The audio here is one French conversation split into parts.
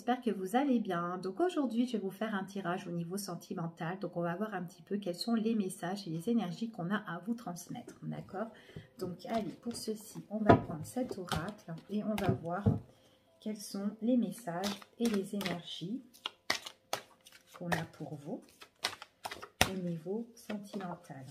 j'espère que vous allez bien. Donc aujourd'hui, je vais vous faire un tirage au niveau sentimental. Donc on va voir un petit peu quels sont les messages et les énergies qu'on a à vous transmettre. D'accord? Donc allez, pour ceci, on va prendre cet oracle et on va voir quels sont les messages et les énergies qu'on a pour vous au niveau sentimental.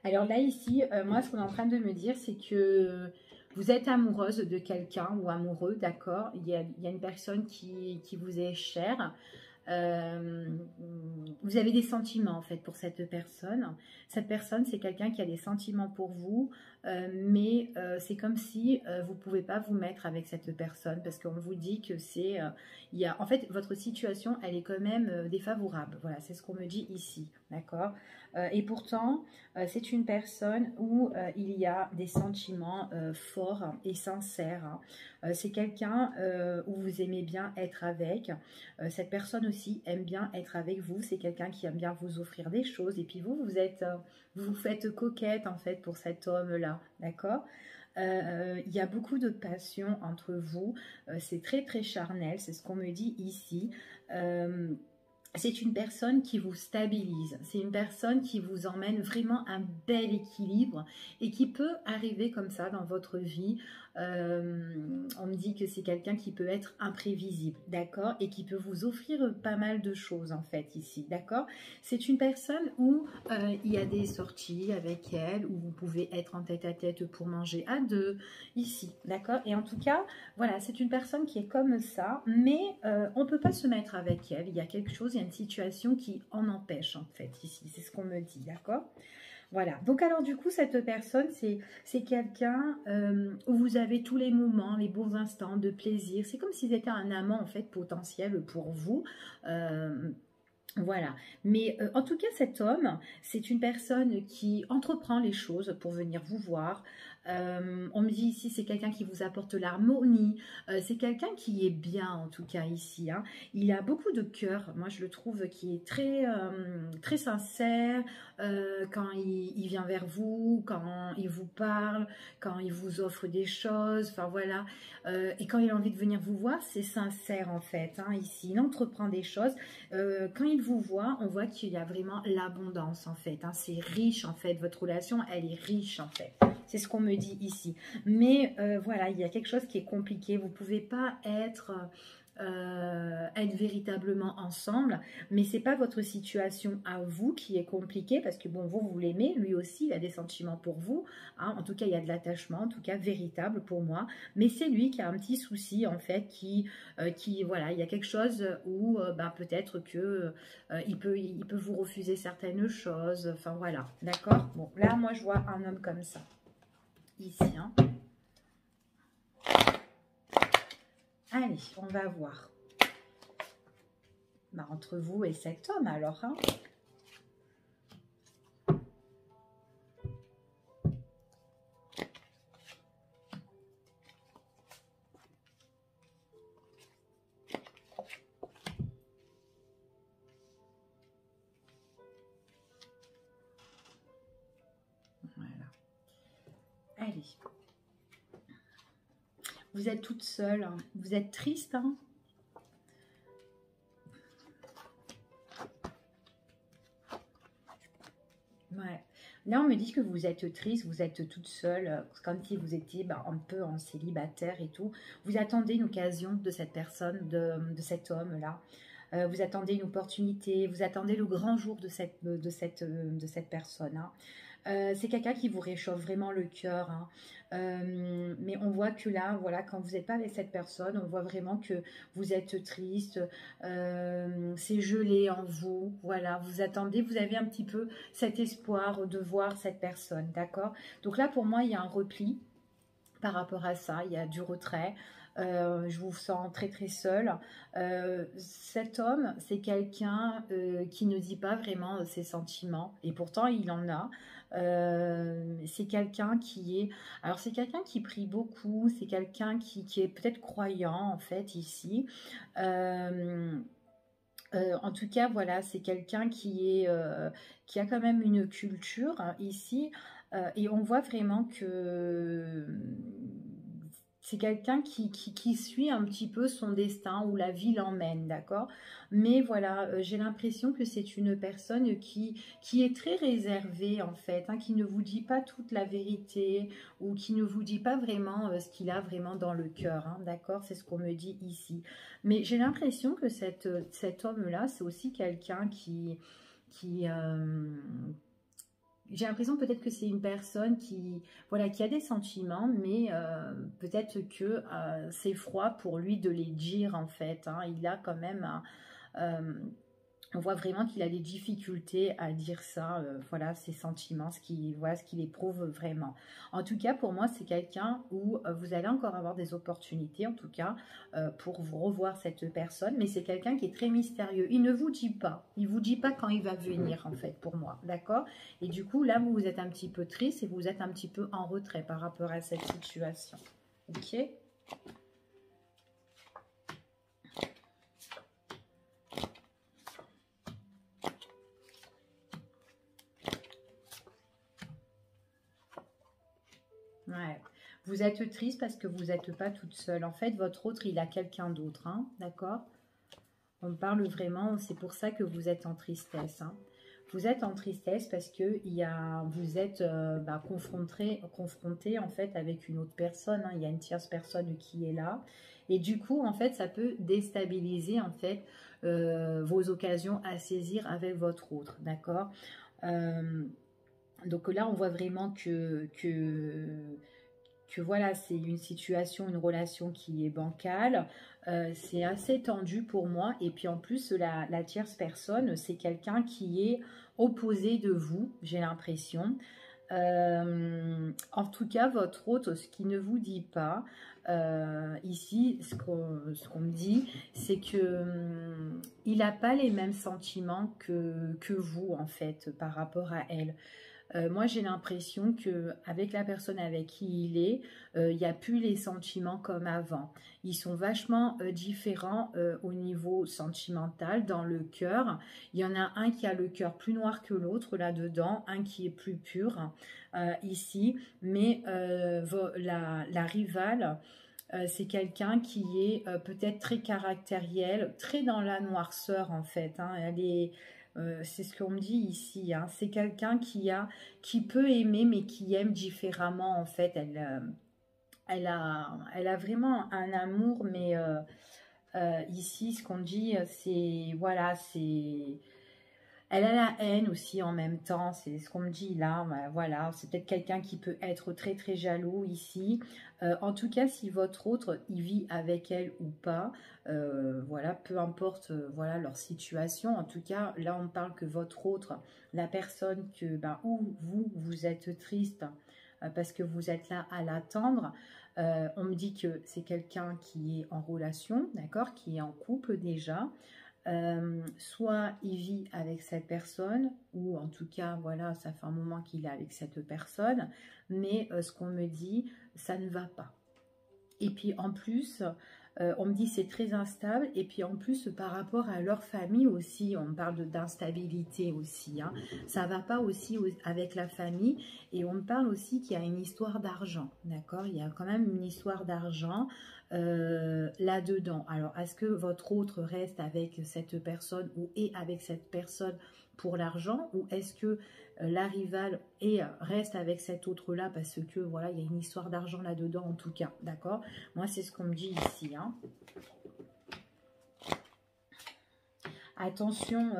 Alors là, ici, moi, ce qu'on est en train de me dire, c'est que vous êtes amoureuse de quelqu'un ou amoureux, d'accord? Il y a une personne qui vous est chère. Vous avez des sentiments, en fait, pour cette personne. Cette personne, c'est quelqu'un qui a des sentiments pour vous, mais c'est comme si vous ne pouvez pas vous mettre avec cette personne parce qu'on vous dit que c'est... en fait, votre situation, elle est quand même défavorable. Voilà, c'est ce qu'on me dit ici, d'accord? Et pourtant, c'est une personne où il y a des sentiments forts et sincères. Hein. C'est quelqu'un où vous aimez bien être avec. Cette personne aussi aime bien être avec vous. C'est quelqu'un qui aime bien vous offrir des choses. Et puis vous, vous vous faites coquette en fait pour cet homme-là, d'accord? Il y a beaucoup de passion entre vous. C'est très très charnel, c'est ce qu'on me dit ici. C'est une personne qui vous stabilise, c'est une personne qui vous emmène vraiment un bel équilibre et qui peut arriver comme ça dans votre vie. On me dit que c'est quelqu'un qui peut être imprévisible, d'accord, et qui peut vous offrir pas mal de choses en fait ici, d'accord. C'est une personne où il y a des sorties avec elle, où vous pouvez être en tête-à-tête pour manger à deux, ici, d'accord. Et en tout cas, voilà, c'est une personne qui est comme ça, mais on ne peut pas se mettre avec elle. Il y a quelque chose, il y a une situation qui en empêche en fait ici. C'est ce qu'on me dit, d'accord? Voilà. Donc alors du coup, cette personne, c'est quelqu'un où vous avez tous les moments, les beaux instants de plaisir. C'est comme si c'était un amant en fait potentiel pour vous. Voilà, mais en tout cas cet homme, c'est une personne qui entreprend les choses pour venir vous voir. On me dit ici, c'est quelqu'un qui vous apporte l'harmonie, c'est quelqu'un qui est bien en tout cas ici. Hein. Il a beaucoup de cœur, moi je le trouve qui est très, très sincère quand il vient vers vous, quand il vous parle, quand il vous offre des choses, enfin voilà. Et quand il a envie de venir vous voir, c'est sincère en fait, hein, ici, il entreprend des choses. Quand il vous voit, on voit qu'il y a vraiment l'abondance en fait. Hein. C'est riche en fait, votre relation, elle est riche en fait. C'est ce qu'on me dit ici. Mais voilà, il y a quelque chose qui est compliqué. Vous ne pouvez pas être véritablement ensemble, mais c'est pas votre situation à vous qui est compliquée parce que bon, vous l'aimez, lui aussi, il a des sentiments pour vous. Hein. En tout cas, il y a de l'attachement, en tout cas véritable pour moi. Mais c'est lui qui a un petit souci en fait, qui voilà, il y a quelque chose où ben, peut-être que il peut vous refuser certaines choses. Enfin voilà, d'accord. Bon, là, moi, je vois un homme comme ça ici. Hein. Allez, on va voir. Bah, entre vous et cet homme, alors. Hein. Voilà. Allez. Vous êtes toute seule. Hein. Vous êtes triste, hein. Ouais. Là, on me dit que vous êtes triste, vous êtes toute seule, comme si vous étiez un peu en célibataire et tout. Vous attendez une occasion de cette personne, de cet homme-là. Vous attendez une opportunité, vous attendez le grand jour de cette personne. Hein. C'est quelqu'un qui vous réchauffe vraiment le cœur. Hein. Mais on voit que là, voilà, quand vous n'êtes pas avec cette personne, on voit vraiment que vous êtes triste, c'est gelé en vous. Voilà, vous attendez, vous avez un petit peu cet espoir de voir cette personne, d'accord? Donc là, pour moi, il y a un repli par rapport à ça, il y a du retrait. Je vous sens très très seul. Cet homme, c'est quelqu'un qui ne dit pas vraiment ses sentiments et pourtant il en a. C'est quelqu'un qui est... Alors c'est quelqu'un qui prie beaucoup, c'est quelqu'un qui est peut-être croyant en fait ici. En tout cas, voilà, c'est quelqu'un qui a quand même une culture hein, ici, et on voit vraiment que c'est quelqu'un qui suit un petit peu son destin, où la vie l'emmène, d'accord? Mais voilà, j'ai l'impression que c'est une personne qui est très réservée, en fait, hein, qui ne vous dit pas toute la vérité, ou qui ne vous dit pas vraiment ce qu'il a vraiment dans le cœur, hein, d'accord? C'est ce qu'on me dit ici. Mais j'ai l'impression que cet homme-là, c'est aussi quelqu'un qui j'ai l'impression peut-être que c'est une personne voilà, qui a des sentiments, mais peut-être que c'est froid pour lui de les dire en fait, hein. Il a quand même euh, on voit vraiment qu'il a des difficultés à dire ça, voilà, ses sentiments, voilà, ce qu'il éprouve vraiment. En tout cas, pour moi, c'est quelqu'un où vous allez encore avoir des opportunités, en tout cas, pour vous revoir cette personne, mais c'est quelqu'un qui est très mystérieux. Il vous dit pas quand il va venir, en fait, pour moi, d'accord? Et du coup, là, vous êtes un petit peu triste et vous êtes un petit peu en retrait par rapport à cette situation, ok? Ouais. Vous êtes triste parce que vous n'êtes pas toute seule. En fait, votre autre, il a quelqu'un d'autre, hein, d'accord? On parle vraiment, c'est pour ça que vous êtes en tristesse, hein. Vous êtes en tristesse parce que vous êtes confronté en fait avec une autre personne, hein. Il y a une tierce personne qui est là. Et du coup, en fait, ça peut déstabiliser en fait vos occasions à saisir avec votre autre, d'accord? Euh, donc là, on voit vraiment que voilà, c'est une situation, une relation qui est bancale. C'est assez tendu pour moi. Et puis en plus, la tierce personne, c'est quelqu'un qui est opposé de vous, j'ai l'impression. En tout cas, votre hôte, ce qui ne vous dit pas, ici, ce qu'on me dit, c'est que il n'a pas les mêmes sentiments que vous, en fait, par rapport à elle. Moi, j'ai l'impression que avec la personne avec qui il est, il n'y a plus les sentiments comme avant. Ils sont vachement différents au niveau sentimental, dans le cœur. Il y en a un qui a le cœur plus noir que l'autre là-dedans, un qui est plus pur ici. Mais la rivale, c'est quelqu'un qui est peut-être très caractériel, très dans la noirceur en fait, hein. C'est ce qu'on me dit ici, hein. C'est quelqu'un qui peut aimer mais qui aime différemment en fait. Elle a vraiment un amour, mais ici ce qu'on dit, c'est voilà, c'est elle a la haine aussi en même temps, c'est ce qu'on me dit là. Voilà, c'est peut-être quelqu'un qui peut être très très jaloux ici. En tout cas, si votre autre il vit avec elle ou pas, voilà, peu importe voilà leur situation. En tout cas, là on parle que votre autre, la personne où vous êtes triste parce que vous êtes là à l'attendre. On me dit que c'est quelqu'un qui est en relation, d'accord, qui est en couple déjà. Soit il vit avec cette personne, ou en tout cas, voilà, ça fait un moment qu'il est avec cette personne, mais ce qu'on me dit, ça ne va pas. Et puis en plus, on me dit c'est très instable, et puis en plus par rapport à leur famille aussi, on parle d'instabilité aussi, hein. Ça va pas aussi avec la famille, et on me parle aussi qu'il y a une histoire d'argent, d'accord? Il y a quand même une histoire d'argent là-dedans. Alors, est-ce que votre autre reste avec cette personne ou est avec cette personne pour l'argent, ou est-ce que la rivale reste avec cet autre-là parce que voilà, il y a une histoire d'argent là-dedans en tout cas, d'accord? Moi, c'est ce qu'on me dit ici, hein. Attention,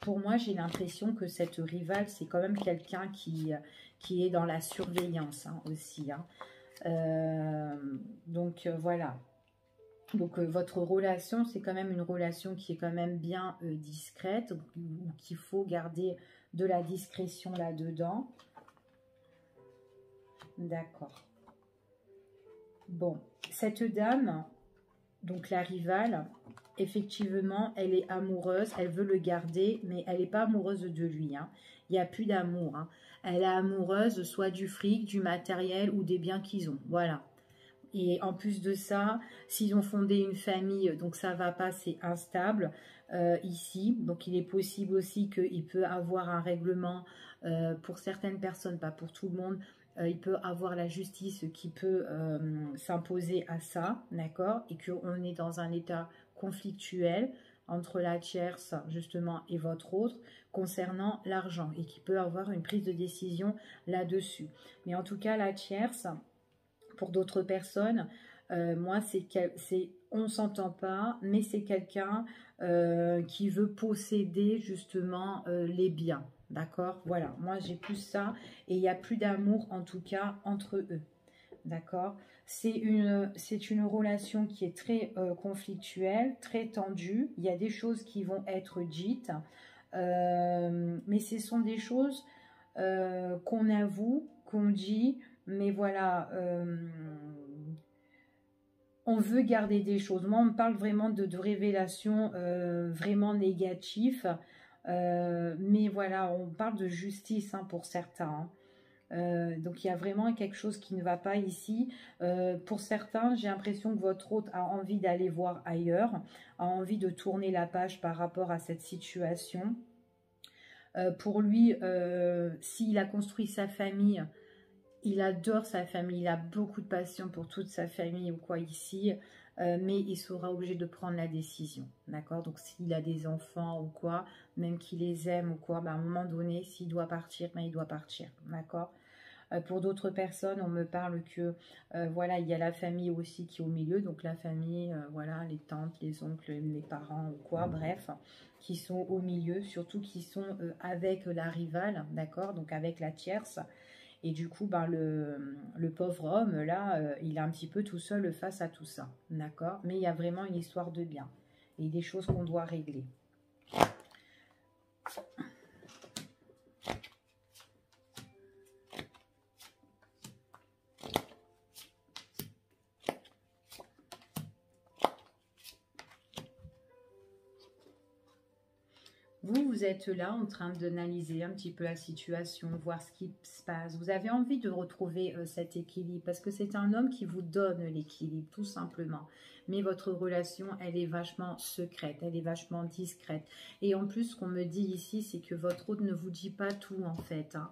pour moi, j'ai l'impression que cette rivale, c'est quand même quelqu'un qui est dans la surveillance hein, aussi, hein. Donc voilà. Donc votre relation, c'est quand même une relation qui est quand même bien discrète, ou qu'il faut garder de la discrétion là-dedans. D'accord. Bon, cette dame, donc la rivale, effectivement, elle est amoureuse, elle veut le garder, mais elle n'est pas amoureuse de lui, hein. Il n'y a plus d'amour, hein. Elle est amoureuse soit du fric, du matériel ou des biens qu'ils ont. Voilà. Et en plus de ça, s'ils ont fondé une famille, donc ça va pas, c'est instable ici. Donc il est possible aussi qu'il peut avoir un règlement pour certaines personnes, pas pour tout le monde. Il peut avoir la justice qui peut s'imposer à ça, d'accord? Et qu'on est dans un état conflictuel entre la tierce justement et votre autre concernant l'argent et qui peut avoir une prise de décision là-dessus. Mais en tout cas, la tierce, pour d'autres personnes, moi, on s'entend pas, mais c'est quelqu'un qui veut posséder justement les biens. D'accord? Voilà, moi j'ai plus ça et il n'y a plus d'amour en tout cas entre eux. D'accord? C'est une relation qui est très conflictuelle, très tendue. Il y a des choses qui vont être dites, mais ce sont des choses qu'on avoue, qu'on dit, mais voilà, on veut garder des choses. Moi, on me parle vraiment de révélations vraiment négatives, mais voilà, on parle de justice hein, pour certains. Hein. Donc, il y a vraiment quelque chose qui ne va pas ici. Pour certains, j'ai l'impression que votre hôte a envie d'aller voir ailleurs, a envie de tourner la page par rapport à cette situation. Pour lui, s'il a construit sa famille, il adore sa famille, il a beaucoup de passion pour toute sa famille ou quoi ici, mais il sera obligé de prendre la décision, d'accord? Donc s'il a des enfants ou quoi, même qu'il les aime ou quoi, bah, à un moment donné, s'il doit partir, ben, il doit partir, d'accord? Pour d'autres personnes, on me parle que, voilà, il y a la famille aussi qui est au milieu, donc la famille, voilà, les tantes, les oncles, les parents ou quoi, bref, qui sont au milieu, surtout qui sont avec la rivale, d'accord? Donc avec la tierce. Et du coup, ben, le pauvre homme, là, il est un petit peu tout seul face à tout ça. D'accord? Mais il y a vraiment une histoire de bien. Et des choses qu'on doit régler. Vous êtes là en train d'analyser un petit peu la situation, voir ce qui se passe. Vous avez envie de retrouver cet équilibre parce que c'est un homme qui vous donne l'équilibre, tout simplement. Mais votre relation, elle est vachement secrète, elle est vachement discrète. Et en plus, ce qu'on me dit ici, c'est que votre hôte ne vous dit pas tout en fait. Hein.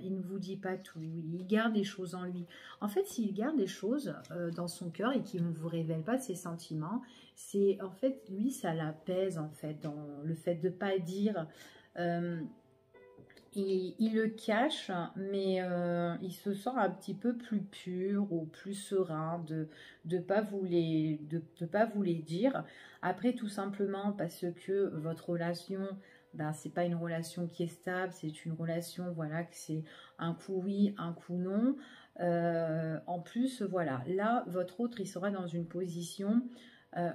Il ne vous dit pas tout, il garde des choses en lui. En fait, s'il garde des choses dans son cœur et qu'il ne vous révèle pas ses sentiments, c'est en fait, lui, ça l'apaise en fait, dans le fait de ne pas dire. Il le cache, mais il se sent un petit peu plus pur ou plus serein de ne pas pas vous les dire. Après, tout simplement parce que votre relation, ben, c'est pas une relation qui est stable, c'est une relation, voilà, que c'est un coup oui, un coup non. En plus, voilà, là, votre autre, il sera dans une position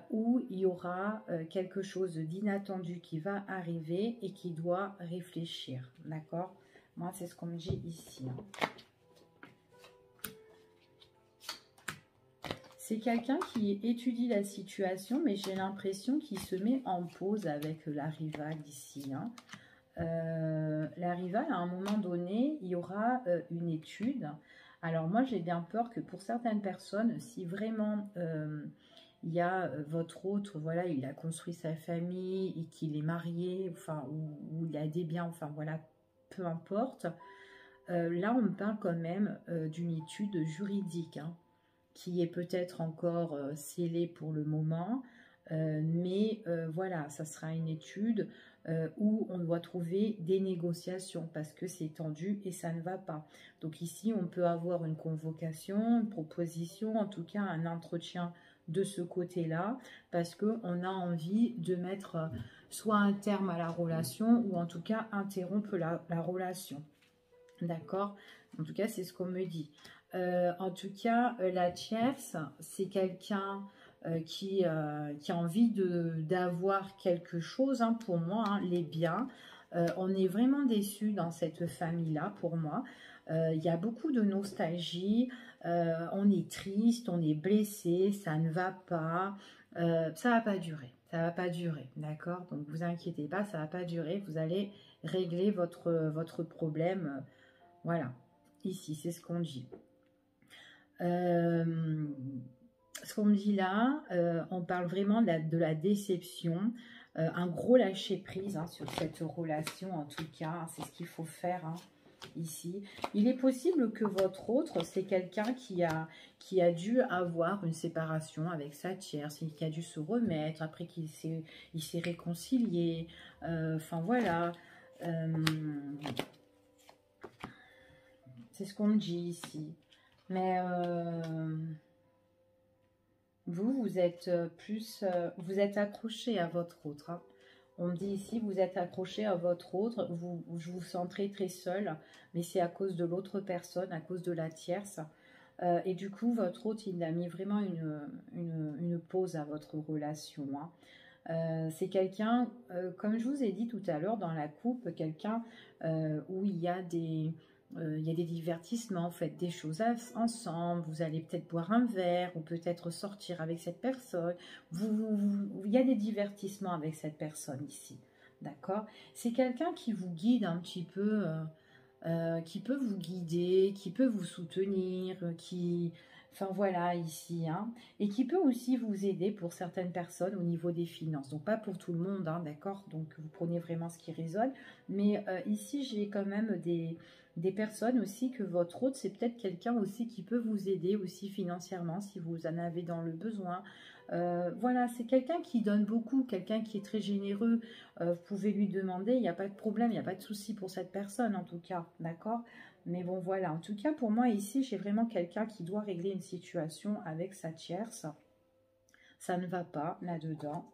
où il y aura quelque chose d'inattendu qui va arriver et qui doit réfléchir, d'accord? Moi, c'est ce qu'on me dit ici. Hein. C'est quelqu'un qui étudie la situation, mais j'ai l'impression qu'il se met en pause avec la rivale ici. Hein. La rivale, à un moment donné, il y aura une étude. Alors moi, j'ai bien peur que pour certaines personnes, si vraiment il y a votre autre, voilà, il a construit sa famille et qu'il est marié, enfin, ou il a des biens, enfin voilà, peu importe. Là, on me parle quand même d'une étude juridique, hein, qui est peut-être encore scellée pour le moment, mais voilà, ça sera une étude où on doit trouver des négociations parce que c'est tendu et ça ne va pas. Donc ici, on peut avoir une convocation, une proposition, en tout cas un entretien de ce côté-là, parce qu'on a envie de mettre soit un terme à la relation ou en tout cas interrompre la relation. D'accord? En tout cas, c'est ce qu'on me dit. En tout cas, la tierce, c'est quelqu'un qui a envie d'avoir quelque chose, hein, pour moi, hein, les biens. On est vraiment déçus dans cette famille-là, pour moi. Il y a beaucoup de nostalgie, on est triste, on est blessé, ça ne va pas, ça va pas durer, ça va pas durer, d'accord? Donc vous inquiétez pas, ça va pas durer, vous allez régler votre problème, voilà, ici c'est ce qu'on dit. Ce qu'on me dit là, on parle vraiment de la déception, un gros lâcher prise hein, sur cette relation en tout cas, hein, c'est ce qu'il faut faire hein, ici. Il est possible que votre autre, c'est quelqu'un qui a dû avoir une séparation avec sa tierce, qui a dû se remettre après qu'il s'est réconcilié, enfin voilà. C'est ce qu'on me dit ici. Mais vous êtes plus... vous êtes accroché à votre autre. Hein. On me dit ici, vous êtes accroché à votre autre. Je vous sens très très seul. Mais c'est à cause de l'autre personne, à cause de la tierce. Et du coup, votre autre, il a mis vraiment une pause à votre relation. Hein. C'est quelqu'un, comme je vous ai dit tout à l'heure dans la coupe, quelqu'un où il y a des divertissements, faites des choses ensemble, vous allez peut-être boire un verre ou peut-être sortir avec cette personne. Il y a des divertissements avec cette personne ici, d'accord? C'est quelqu'un qui vous guide un petit peu, qui peut vous guider, qui peut vous soutenir, enfin voilà ici, hein, et qui peut aussi vous aider pour certaines personnes au niveau des finances. Donc pas pour tout le monde, hein, d'accord? Donc vous prenez vraiment ce qui résonne. Mais ici j'ai quand même des personnes aussi que votre autre, c'est peut-être quelqu'un aussi qui peut vous aider aussi financièrement si vous en avez dans le besoin. Voilà, c'est quelqu'un qui donne beaucoup, quelqu'un qui est très généreux. Vous pouvez lui demander, il n'y a pas de problème, il n'y a pas de souci pour cette personne en tout cas, d'accord? Mais bon, voilà, en tout cas, pour moi, ici, j'ai vraiment quelqu'un qui doit régler une situation avec sa tierce. Ça ne va pas là-dedans.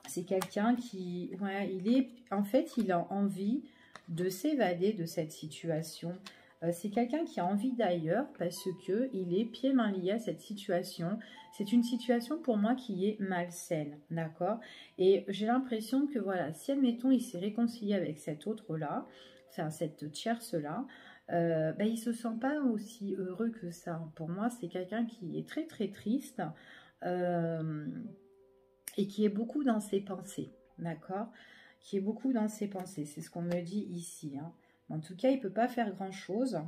C'est quelqu'un qui, ouais, en fait, il a envie de s'évader de cette situation. C'est quelqu'un qui a envie d'ailleurs parce que il est pieds mains liés à cette situation. C'est une situation pour moi qui est malsaine, d'accord? Et j'ai l'impression que voilà, si admettons il s'est réconcilié avec cet autre-là, enfin cette tierce-là, ben, il ne se sent pas aussi heureux que ça. Pour moi, c'est quelqu'un qui est très très triste et qui est beaucoup dans ses pensées, d'accord? Qui est beaucoup dans ses pensées, c'est ce qu'on me dit ici. Hein. En tout cas, il ne peut pas faire grand-chose.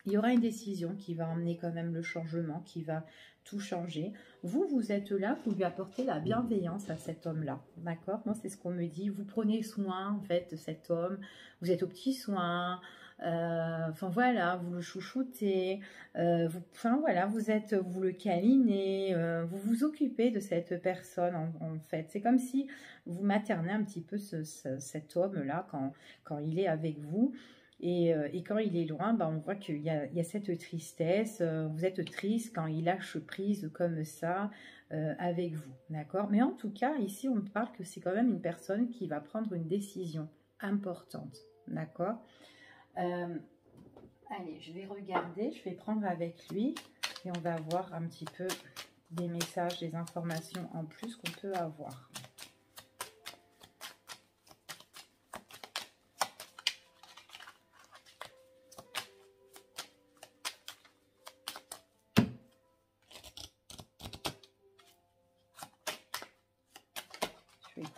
Il y aura une décision qui va emmener quand même le changement, qui va tout changer. Vous, vous êtes là pour lui apporter la bienveillance à cet homme-là, d'accord? Moi, c'est ce qu'on me dit. Vous prenez soin, en fait, de cet homme. Vous êtes aux petits soins. Enfin, voilà, vous le chouchoutez. Enfin, voilà, vous le câlinez. Vous vous occupez de cette personne, en fait. C'est comme si vous maternez un petit peu cet homme-là quand il est avec vous. Et quand il est loin, ben, on voit qu'il y a cette tristesse. Vous êtes triste quand il lâche prise comme ça avec vous, d'accord? Mais en tout cas, ici, on parle que c'est quand même une personne qui va prendre une décision importante, d'accord? Allez, je vais regarder, je vais prendre avec lui et on va voir un petit peu des messages, des informations en plus qu'on peut avoir.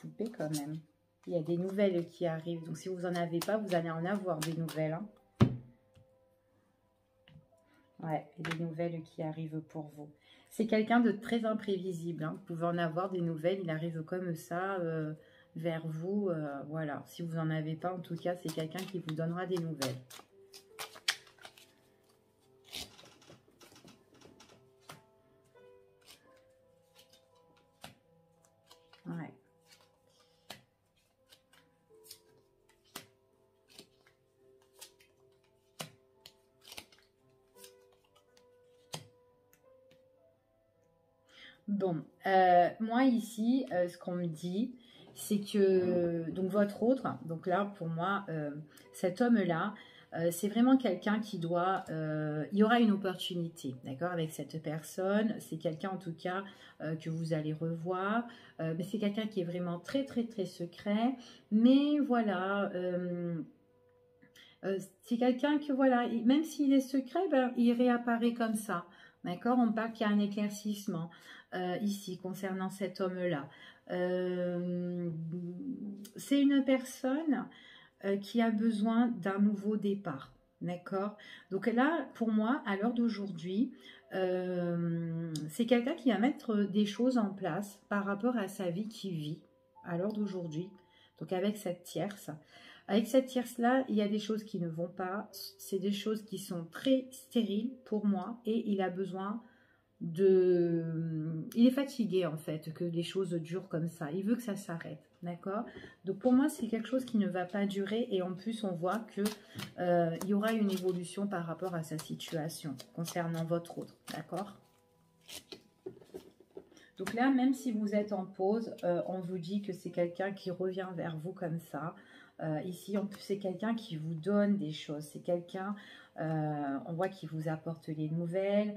Couper quand même. Il y a des nouvelles qui arrivent. Donc, si vous n'en avez pas, vous allez en avoir des nouvelles. Hein. Ouais, il y a des nouvelles qui arrivent pour vous. C'est quelqu'un de très imprévisible. Hein. Vous pouvez en avoir des nouvelles. Il arrive comme ça vers vous. Voilà. Si vous n'en avez pas, en tout cas, c'est quelqu'un qui vous donnera des nouvelles. Ouais. Bon, moi ici, ce qu'on me dit, c'est que, donc votre autre, donc là pour moi, cet homme-là, c'est vraiment quelqu'un qui doit, il y aura une opportunité, d'accord, avec cette personne, c'est quelqu'un en tout cas que vous allez revoir, mais c'est quelqu'un qui est vraiment très très très secret, mais voilà, c'est quelqu'un que voilà, même s'il est secret, ben, il réapparaît comme ça. D'accord? On parle qu'il y a un éclaircissement ici concernant cet homme-là. C'est une personne qui a besoin d'un nouveau départ. D'accord? Donc là, pour moi, à l'heure d'aujourd'hui, c'est quelqu'un qui va mettre des choses en place par rapport à sa vie qu'il vit à l'heure d'aujourd'hui. Donc avec cette tierce. Avec cette tierce-là, il y a des choses qui ne vont pas. C'est des choses qui sont très stériles pour moi. Et il a besoin il est fatigué en fait que les choses durent comme ça, il veut que ça s'arrête, d'accord? Donc pour moi c'est quelque chose qui ne va pas durer et en plus on voit que il y aura une évolution par rapport à sa situation concernant votre autre, d'accord? Donc là, même si vous êtes en pause, on vous dit que c'est quelqu'un qui revient vers vous comme ça. Ici, en plus, c'est quelqu'un qui vous donne des choses. C'est quelqu'un, on voit qu'il vous apporte les nouvelles.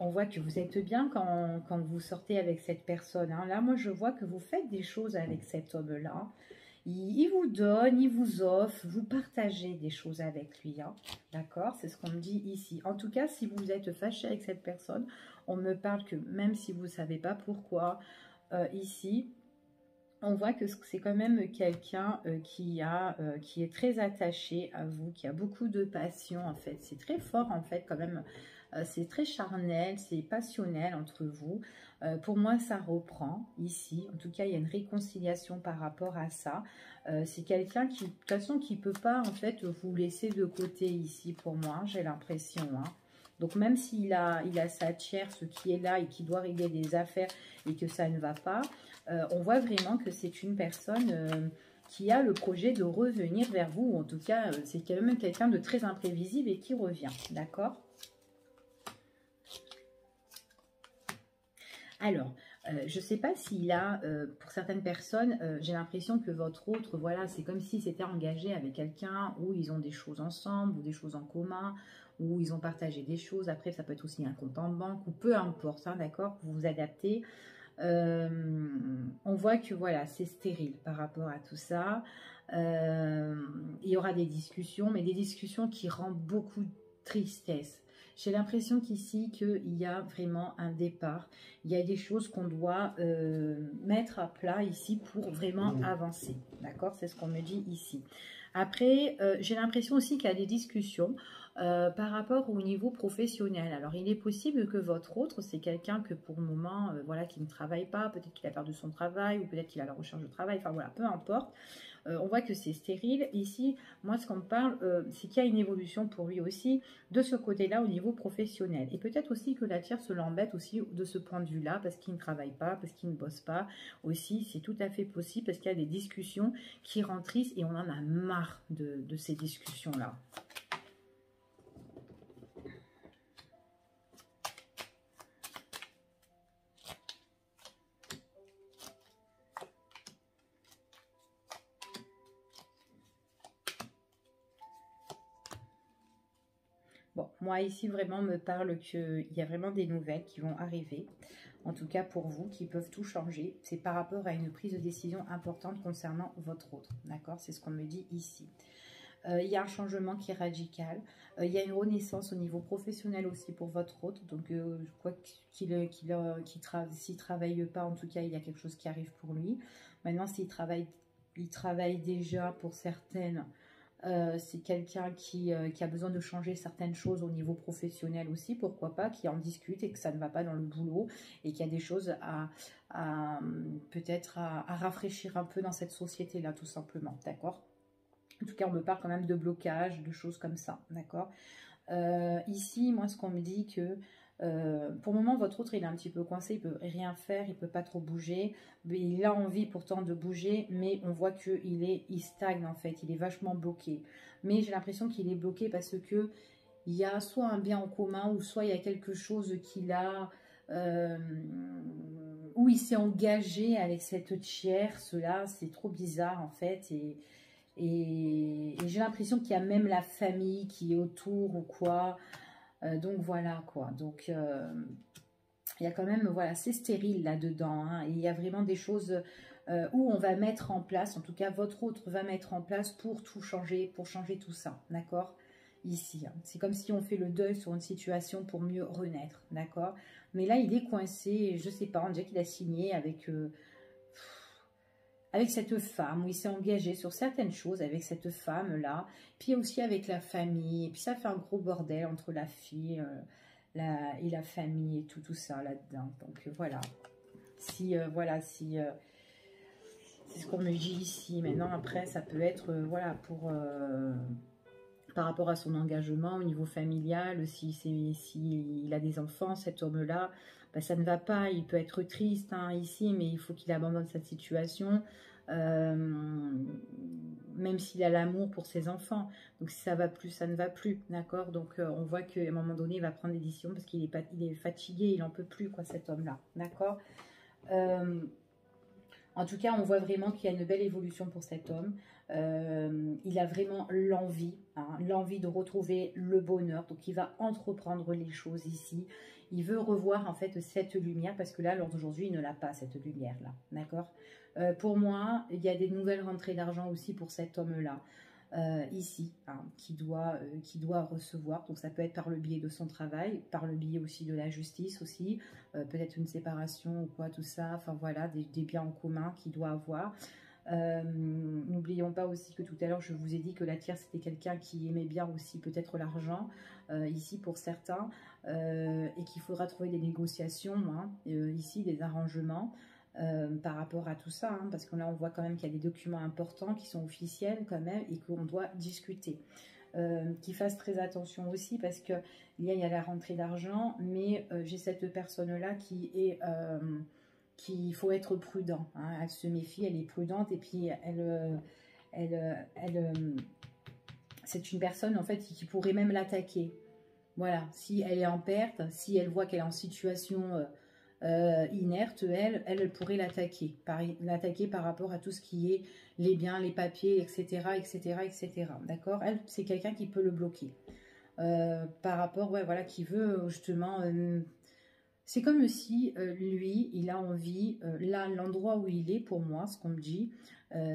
On voit que vous êtes bien quand vous sortez avec cette personne, hein. Là, moi, je vois que vous faites des choses avec cet homme-là. Il vous donne, il vous offre, vous partagez des choses avec lui, hein. D'accord? C'est ce qu'on me dit ici. En tout cas, si vous êtes fâché avec cette personne, on me parle que même si vous ne savez pas pourquoi, ici, on voit que c'est quand même quelqu'un qui est très attaché à vous, qui a beaucoup de passion en fait. C'est très fort en fait quand même. C'est très charnel, c'est passionnel entre vous. Pour moi, ça reprend ici. En tout cas, il y a une réconciliation par rapport à ça. C'est quelqu'un qui, de toute façon, qui ne peut pas en fait vous laisser de côté ici pour moi, j'ai l'impression, hein. Donc même s'il a sa tierce qui est là et qui doit régler des affaires et que ça ne va pas, on voit vraiment que c'est une personne qui a le projet de revenir vers vous. Ou en tout cas, c'est quand même quelqu'un de très imprévisible et qui revient. D'accord? Alors, je ne sais pas s'il a, pour certaines personnes, j'ai l'impression que votre autre, voilà, c'est comme s'il s'était engagé avec quelqu'un où ils ont des choses ensemble ou des choses en commun, où ils ont partagé des choses. Après, ça peut être aussi un compte en banque ou peu importe, hein, d'accord? Vous vous adaptez. On voit que voilà, c'est stérile par rapport à tout ça. Il y aura des discussions, mais des discussions qui rendent beaucoup de tristesse. J'ai l'impression qu'ici, qu'il y a vraiment un départ. Il y a des choses qu'on doit mettre à plat ici pour vraiment avancer. D'accord? C'est ce qu'on me dit ici. Après, j'ai l'impression aussi qu'il y a des discussions par rapport au niveau professionnel. Alors, il est possible que votre autre, c'est quelqu'un que pour le moment, voilà, qui ne travaille pas, peut-être qu'il a perdu son travail, ou peut-être qu'il a la recherche de travail, enfin voilà, peu importe. On voit que c'est stérile. Ici, moi, ce qu'on me parle, c'est qu'il y a une évolution pour lui aussi, de ce côté-là, au niveau professionnel. Et peut-être aussi que la tierce l'embête aussi de ce point de vue-là, parce qu'il ne travaille pas, parce qu'il ne bosse pas. Aussi, c'est tout à fait possible, parce qu'il y a des discussions qui rendent triste, et on en a marre de ces discussions-là. Bon, moi ici vraiment me parle qu'il y a vraiment des nouvelles qui vont arriver, en tout cas pour vous, qui peuvent tout changer. C'est par rapport à une prise de décision importante concernant votre autre, d'accord? C'est ce qu'on me dit ici. Il y a un changement qui est radical. Il y a une renaissance au niveau professionnel aussi pour votre autre. Donc, quoi s'il ne travaille pas, en tout cas, il y a quelque chose qui arrive pour lui. Maintenant, il travaille déjà pour certaines. C'est quelqu'un qui a besoin de changer certaines choses au niveau professionnel aussi, pourquoi pas, qui en discute et que ça ne va pas dans le boulot et qu'il y a des choses peut-être à rafraîchir un peu dans cette société-là, tout simplement, d'accord? En tout cas, on me parle quand même de blocage, de choses comme ça, d'accord? Ici, moi, ce qu'on me dit que pour le moment, votre autre, il est un petit peu coincé, il peut rien faire, il peut pas trop bouger. Mais il a envie pourtant de bouger, mais on voit qu'il stagne en fait, il est vachement bloqué. Mais j'ai l'impression qu'il est bloqué parce que il y a soit un bien en commun, ou soit il y a quelque chose qu'il a, euh, où il s'est engagé avec cette tierce-là, c'est trop bizarre en fait, et j'ai l'impression qu'il y a même la famille qui est autour ou quoi. Donc voilà quoi. Donc il y a quand même, voilà, c'est stérile là-dedans, hein. Il y a vraiment des choses où on va mettre en place, en tout cas votre autre va mettre en place pour tout changer, pour changer tout ça, d'accord? Ici, hein. C'est comme si on fait le deuil sur une situation pour mieux renaître, d'accord? Mais là, il est coincé, je sais pas, on dirait qu'il a signé avec avec cette femme, où il s'est engagé sur certaines choses avec cette femme-là, puis aussi avec la famille, et puis ça fait un gros bordel entre la fille et la famille et tout ça là-dedans. Donc voilà, voilà, c'est ce qu'on me dit ici. Maintenant, après, ça peut être, voilà, par rapport à son engagement au niveau familial, s'il a des enfants, cet homme-là, ben, ça ne va pas, il peut être triste hein, ici, mais il faut qu'il abandonne cette situation, même s'il a l'amour pour ses enfants. Donc si ça va plus, ça ne va plus, d'accord. Donc on voit qu'à un moment donné, il va prendre des décisions parce qu'il est fatigué, il n'en peut plus, quoi, cet homme-là, d'accord. En tout cas, on voit vraiment qu'il y a une belle évolution pour cet homme. Il a vraiment l'envie, hein, l'envie de retrouver le bonheur. Donc, il va entreprendre les choses ici. Il veut revoir en fait cette lumière parce que là, lors d'aujourd'hui, il ne l'a pas, cette lumière-là. D'accord. Pour moi, il y a des nouvelles rentrées d'argent aussi pour cet homme-là. Ici, hein, qui doit recevoir. Donc ça peut être par le biais de son travail, par le biais aussi de la justice aussi, peut-être une séparation ou quoi, tout ça, enfin voilà, des biens en commun qu'il doit avoir. N'oublions pas aussi que tout à l'heure je vous ai dit que la tierce c'était quelqu'un qui aimait bien aussi peut-être l'argent, ici pour certains, et qu'il faudra trouver des négociations, hein, ici des arrangements. Par rapport à tout ça, hein, parce que là on voit quand même qu'il y a des documents importants qui sont officiels quand même et qu'on doit discuter. Qu'il fasse très attention aussi parce que il y a la rentrée d'argent, mais j'ai cette personne-là qu'il faut être prudent, hein, elle se méfie, elle est prudente et puis c'est une personne en fait qui pourrait même l'attaquer. Voilà, si elle est en perte, si elle voit qu'elle est en situation inerte, elle pourrait l'attaquer par rapport à tout ce qui est les biens, les papiers, etc., etc., etc. D'accord. Elle, c'est quelqu'un qui peut le bloquer par rapport, ouais, voilà, qui veut justement. C'est comme si lui, il a envie, là, l'endroit où il est, pour moi, ce qu'on me dit,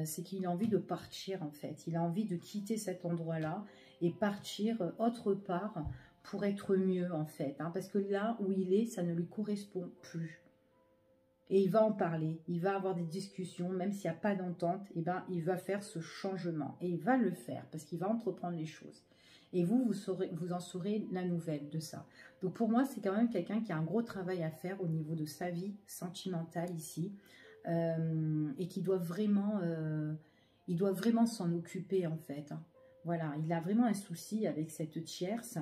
c'est qu'il a envie de partir en fait. Il a envie de quitter cet endroit-là et partir autre part pour être mieux en fait, hein, parce que là où il est, ça ne lui correspond plus. Et il va en parler, il va avoir des discussions, même s'il n'y a pas d'entente, et ben, il va faire ce changement. Et il va le faire, parce qu'il va entreprendre les choses. Et vous en saurez la nouvelle de ça. Donc pour moi, c'est quand même quelqu'un qui a un gros travail à faire au niveau de sa vie sentimentale ici. Et qui doit vraiment, il doit vraiment s'en occuper en fait, hein. Voilà, il a vraiment un souci avec cette tierce.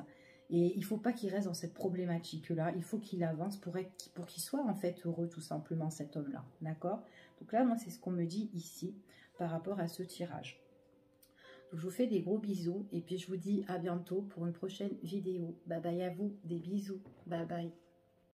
Et il ne faut pas qu'il reste dans cette problématique-là. Il faut qu'il avance pour qu'il soit en fait heureux tout simplement, cet homme-là. D'accord. Donc là, moi, c'est ce qu'on me dit ici par rapport à ce tirage. Donc, je vous fais des gros bisous. Et puis, je vous dis à bientôt pour une prochaine vidéo. Bye bye à vous. Des bisous. Bye bye.